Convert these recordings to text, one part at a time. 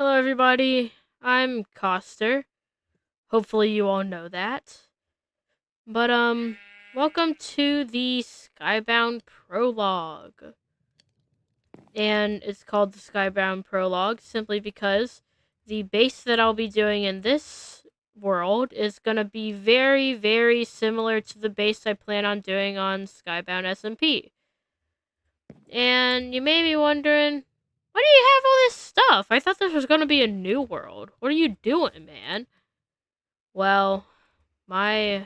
Hello, everybody. I'm Coster. Hopefully, you all know that. But, welcome to the Skybound Prologue. And it's called the Skybound Prologue simply because the base that I'll be doing in this world is going to be very, very similar to the base I plan on doing on Skybound SMP. And you may be wondering, why do you have all this stuff? I thought this was going to be a new world. What are you doing, man? Well, my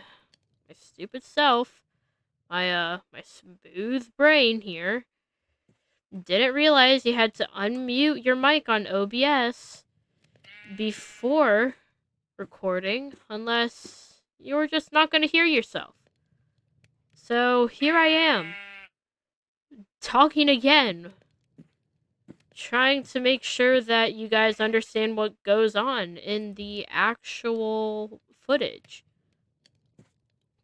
stupid self, my smooth brain here, didn't realize you had to unmute your mic on OBS before recording, unless you were just not going to hear yourself. So here I am, talking again, trying to make sure that you guys understand what goes on in the actual footage.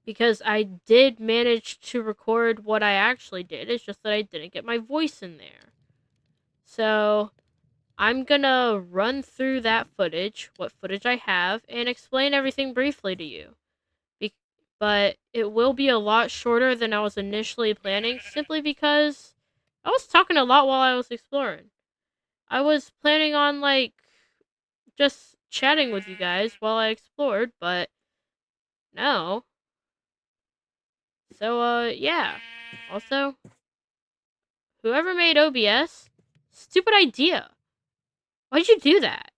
Because I did manage to record what I actually did, it's just that I didn't get my voice in there. So, I'm gonna run through that footage, what footage I have, and explain everything briefly to you. But it will be a lot shorter than I was initially planning, simply because I was talking a lot while I was exploring. I was planning on, just chatting with you guys while I explored, but no. So, yeah. Also, whoever made OBS, stupid idea. Why'd you do that?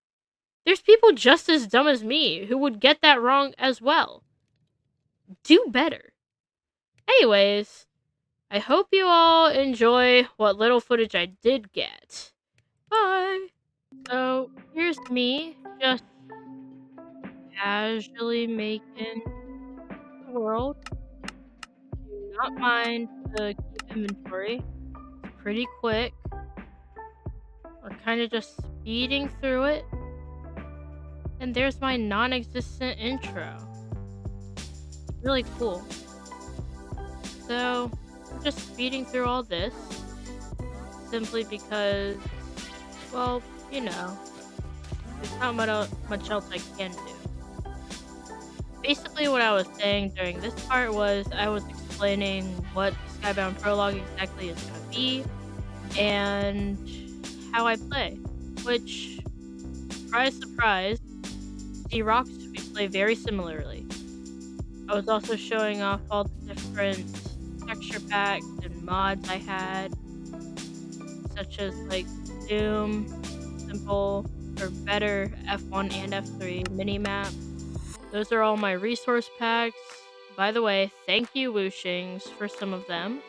There's people just as dumb as me who would get that wrong as well. Do better. Anyways, I hope you all enjoy what little footage I did get. Bye! So, here's me, just casually making the world. Do not mind the keep inventory. It's pretty quick. We're kind of just speeding through it. And there's my non-existent intro. Really cool. So, I'm just speeding through all this. Simply because, well, you know, there's not much else I can do. Basically, what I was saying during this part was I was explaining what Skybound Prologue exactly is going to be, and how I play. Which, surprise, surprise, D-Rocks, we play very similarly. I was also showing off all the different texture packs and mods I had, such as like Doom, Simple, or better F1 and F3 minimap. Those are all my resource packs. By the way, thank you Wooshings for some of them.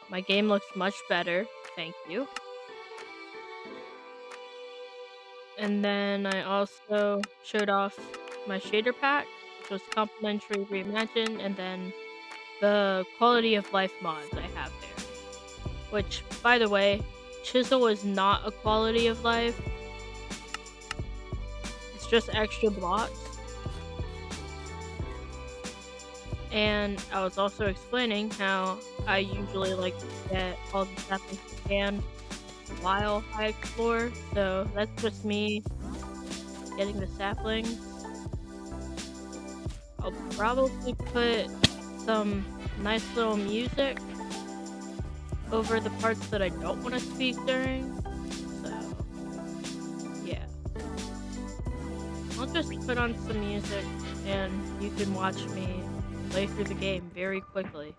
My game looks much better, thank you. And then I also showed off my shader pack, which was complimentary reimagined, and then the quality of life mods I have there. Which, by the way, Chisel is not a quality of life. It's just extra blocks. And I was also explaining how I usually like to get all the saplings I can while I explore, so that's just me getting the saplings. I'll probably put some nice little music over the parts that I don't want to speak during, so yeah. I'll just put on some music and you can watch me play through the game very quickly.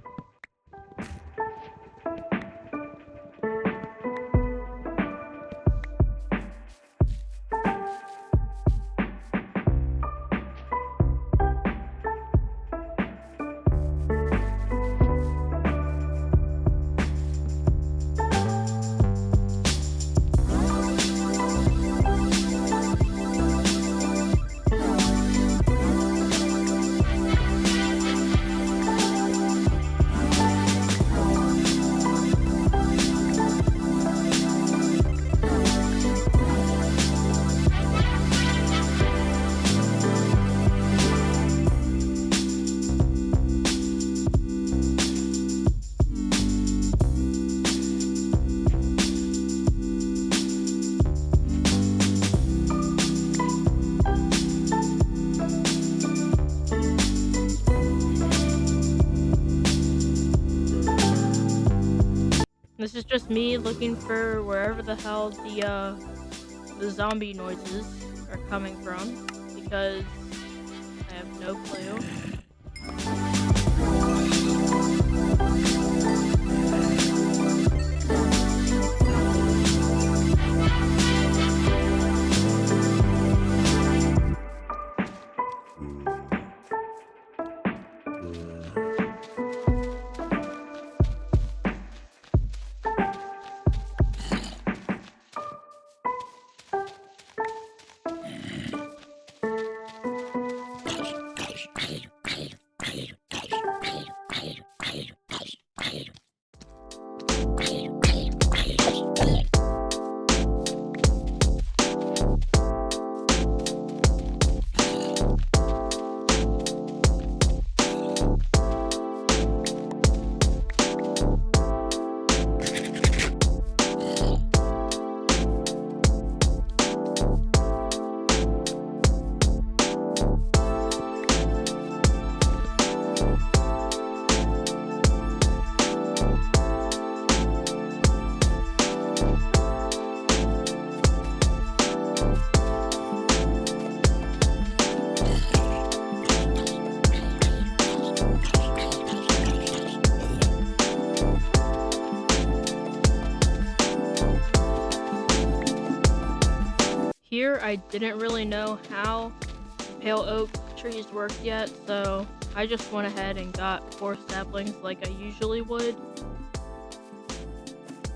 This is just me looking for wherever the hell the zombie noises are coming from, because I have no clue. Here, I didn't really know how pale oak trees worked yet, so I just went ahead and got 4 saplings like I usually would.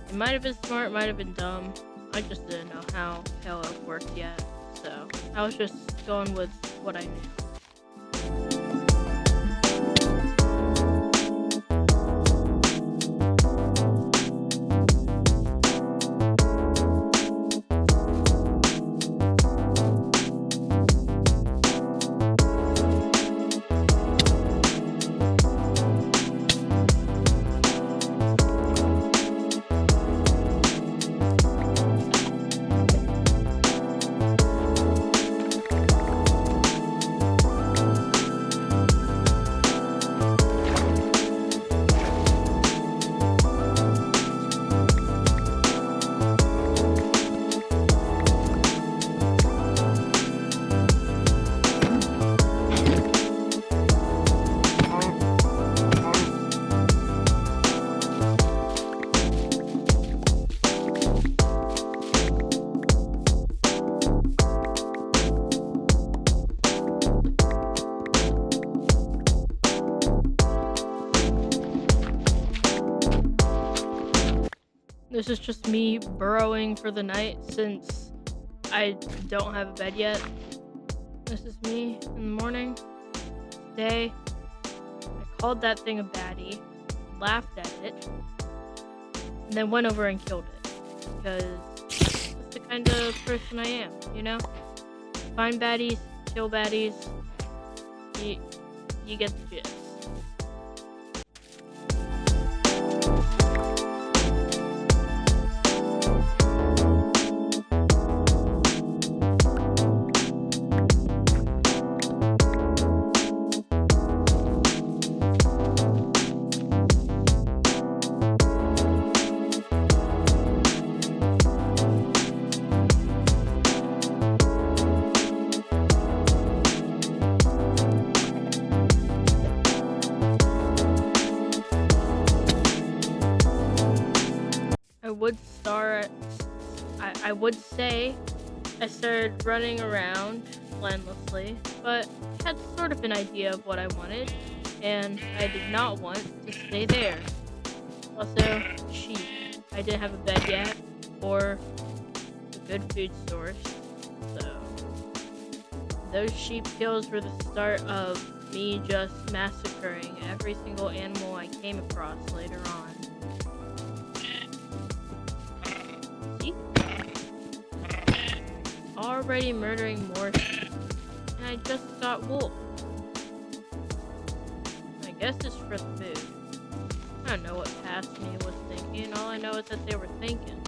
It might have been smart, might have been dumb. I just didn't know how pale oak worked yet, so I was just going with what I knew. This is just me burrowing for the night since I don't have a bed yet. This is me in the morning. Today, I called that thing a baddie, laughed at it, and then went over and killed it. Because that's the kind of person I am, you know? Find baddies, kill baddies, you get the gist. I would say I started running around mindlessly, but I had sort of an idea of what I wanted, and I did not want to stay there. Also, sheep. I didn't have a bed yet, or a good food source, so those sheep kills were the start of me just massacring every single animal I came across later on. Already murdering more sheep, and I just got wool. I guess it's for the food. I don't know what past me was thinking, all I know is that they were thinking.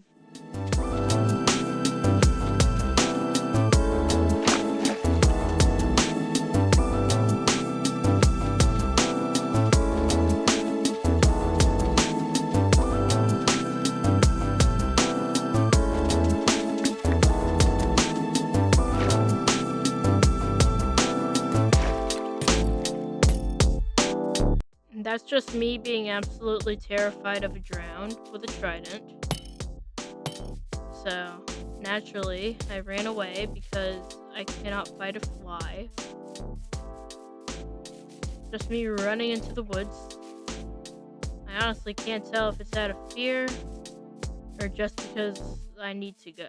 That's just me being absolutely terrified of a drown with a trident. So, naturally, I ran away because I cannot fight a fly. Just me running into the woods. I honestly can't tell if it's out of fear or just because I need to go.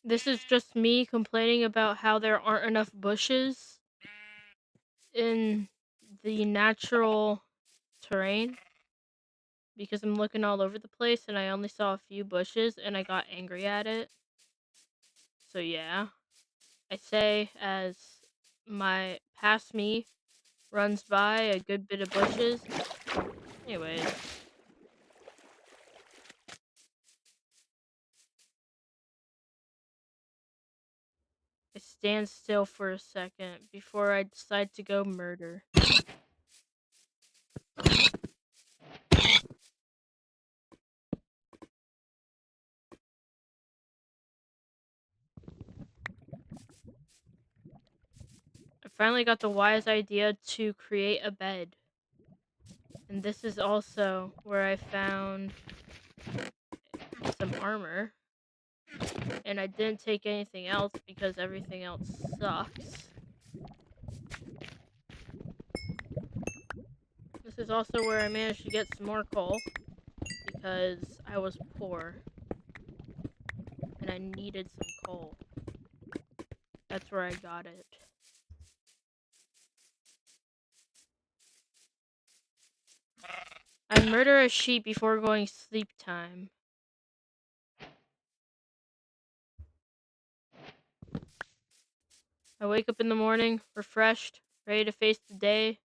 This is just me complaining about how there aren't enough bushes in the natural terrain because I'm looking all over the place and I only saw a few bushes and I got angry at it. So yeah, I say as my past me runs by a good bit of bushes. Anyways, I stand still for a second before I decide to go murder. I finally got the wise idea to create a bed. And this is also where I found some armor. And I didn't take anything else because everything else sucks. This is also where I managed to get some more coal because I was poor and I needed some coal. That's where I got it. I murder a sheep before going sleep time. I wake up in the morning, refreshed, ready to face the day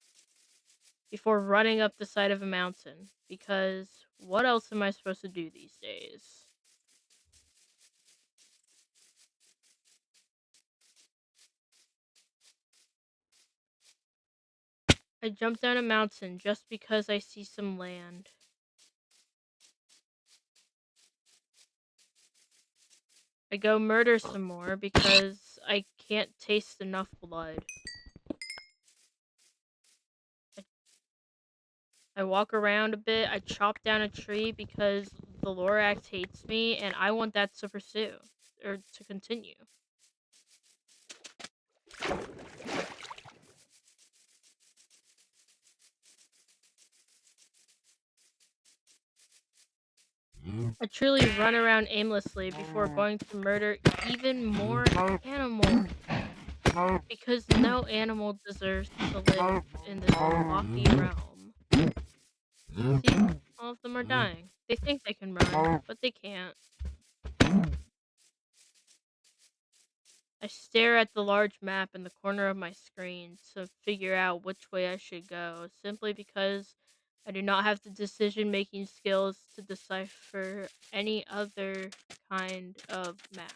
before running up the side of a mountain. Because what else am I supposed to do these days? I jump down a mountain just because I see some land. I go murder some more because I can't taste enough blood. I walk around a bit, I chop down a tree because the Lorax hates me and I want that to pursue, or to continue. I truly run around aimlessly before going to murder even more animals. Because no animal deserves to live in this rocky realm. See, all of them are dying. They think they can run, but they can't. I stare at the large map in the corner of my screen to figure out which way I should go, simply because I do not have the decision-making skills to decipher any other kind of map.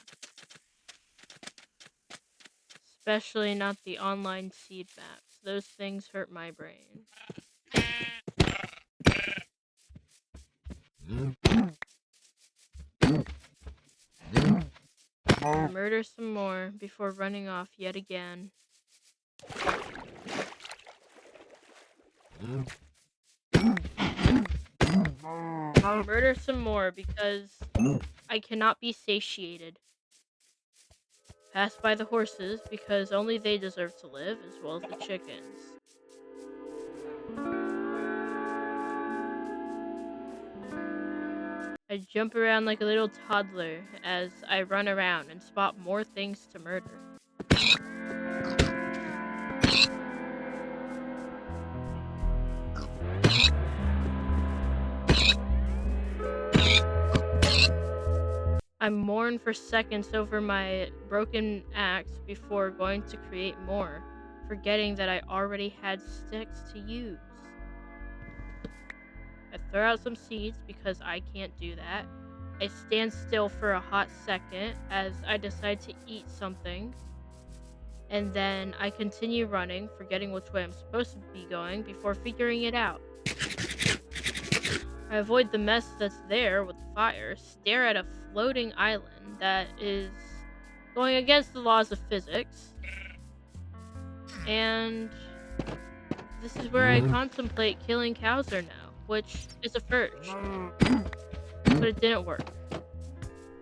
Especially not the online seed maps. Those things hurt my brain. Murder some more before running off yet again. Murder some more because I cannot be satiated. Pass by the horses because only they deserve to live, as well as the chickens. I jump around like a little toddler as I run around and spot more things to murder. I mourn for seconds over my broken axe before going to create more, forgetting that I already had sticks to use. I throw out some seeds because I can't do that. I stand still for a hot second as I decide to eat something. And then I continue running, forgetting which way I'm supposed to be going before figuring it out. I avoid the mess that's there with the fire, stare at a floating island that is going against the laws of physics, and this is where I contemplate killing Kowser now, which is a first, but it didn't work.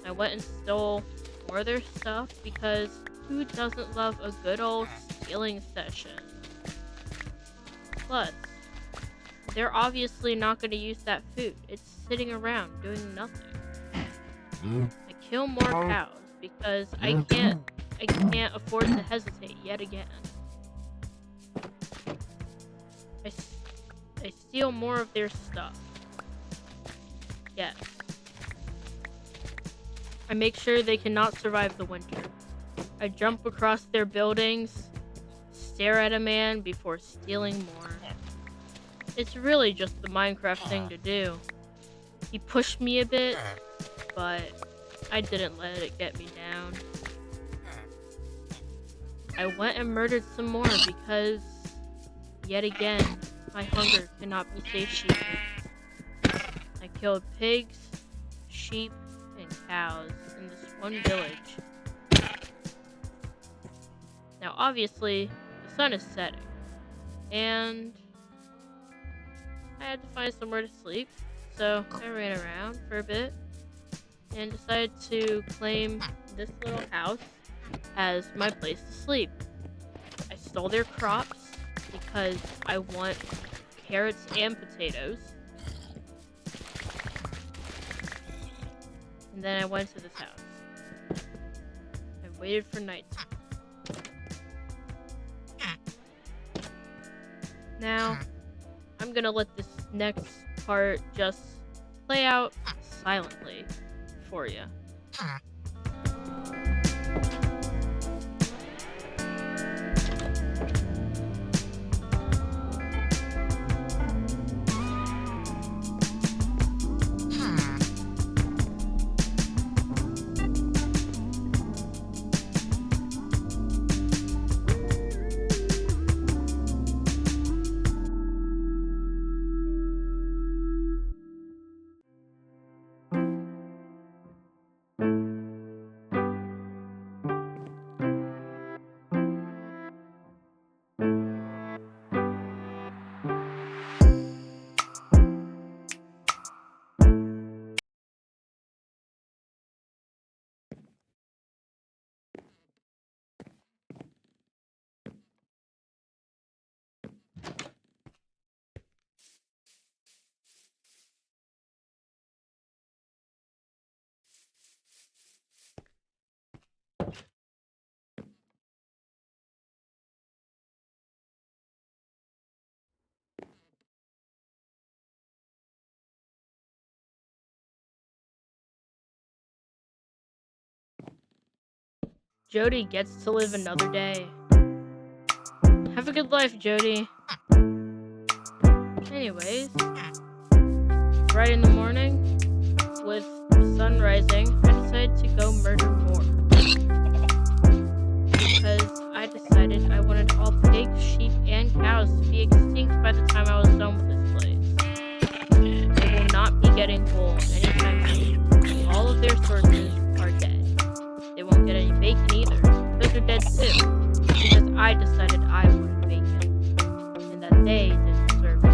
I went and stole more of their stuff because who doesn't love a good old stealing session? Plus, they're obviously not going to use that food. It's sitting around doing nothing. I kill more cows because I can't afford to hesitate yet again. I steal more of their stuff. Yes. I make sure they cannot survive the winter. I jump across their buildings, stare at a man before stealing more. It's really just the Minecraft thing to do. He pushed me a bit, but I didn't let it get me down. I went and murdered some more because, yet again, my hunger cannot be satiated. I killed pigs, sheep, and cows in this one village. Now obviously, the sun is setting, and I had to find somewhere to sleep, so I ran around for a bit and decided to claim this little house as my place to sleep. I stole their crops because I want carrots and potatoes. And then I went to this house. I waited for night. Now, I'm gonna let this next part just play out silently for you. Jody gets to live another day. Have a good life, Jody. Anyways, right in the morning, with the sun rising, I decided to go murder more. Because I decided I wanted all pigs, sheep, and cows to be extinct by the time I was done with this place. They will not be getting wool anytime soon. All of their sources are dead. They won't get any bacon either. Those are dead too. Because I decided I wanted bacon. And that they didn't deserve it.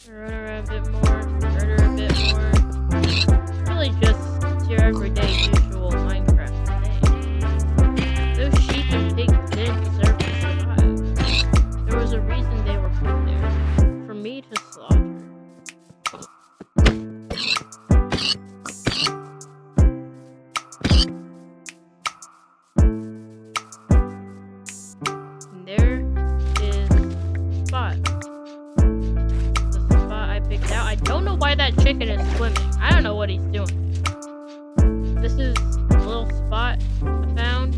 I run around a bit more. chicken is swimming. I don't know what he's doing. This is a little spot I found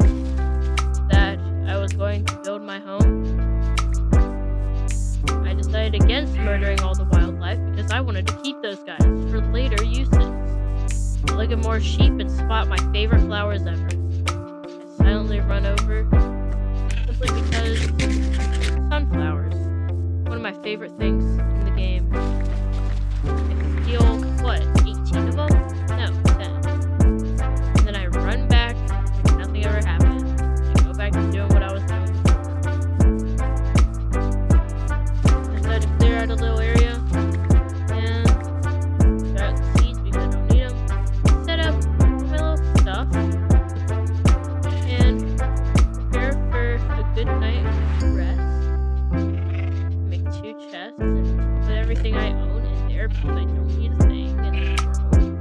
that I was going to build my home. I decided against murdering all the wildlife because I wanted to keep those guys for later uses. Look at more sheep and spot my favorite flowers ever. I silently run over simply because sunflowers, one of my favorite things in the game. I can steal, what, 18 of them? No, 10. And then I run back like nothing ever happened. I go back to doing what I was doing. I decided to clear out a little area and clear out the seeds because I don't need them. Set up my little stuff and prepare for a good night rest. Make 2 chests and put everything I own in there because I don't need a thing in this world.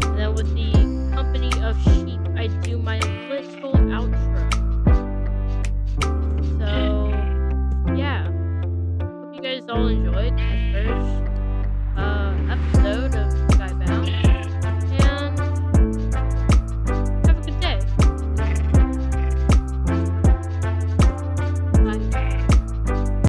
And then with the company of sheep, I do my little outro.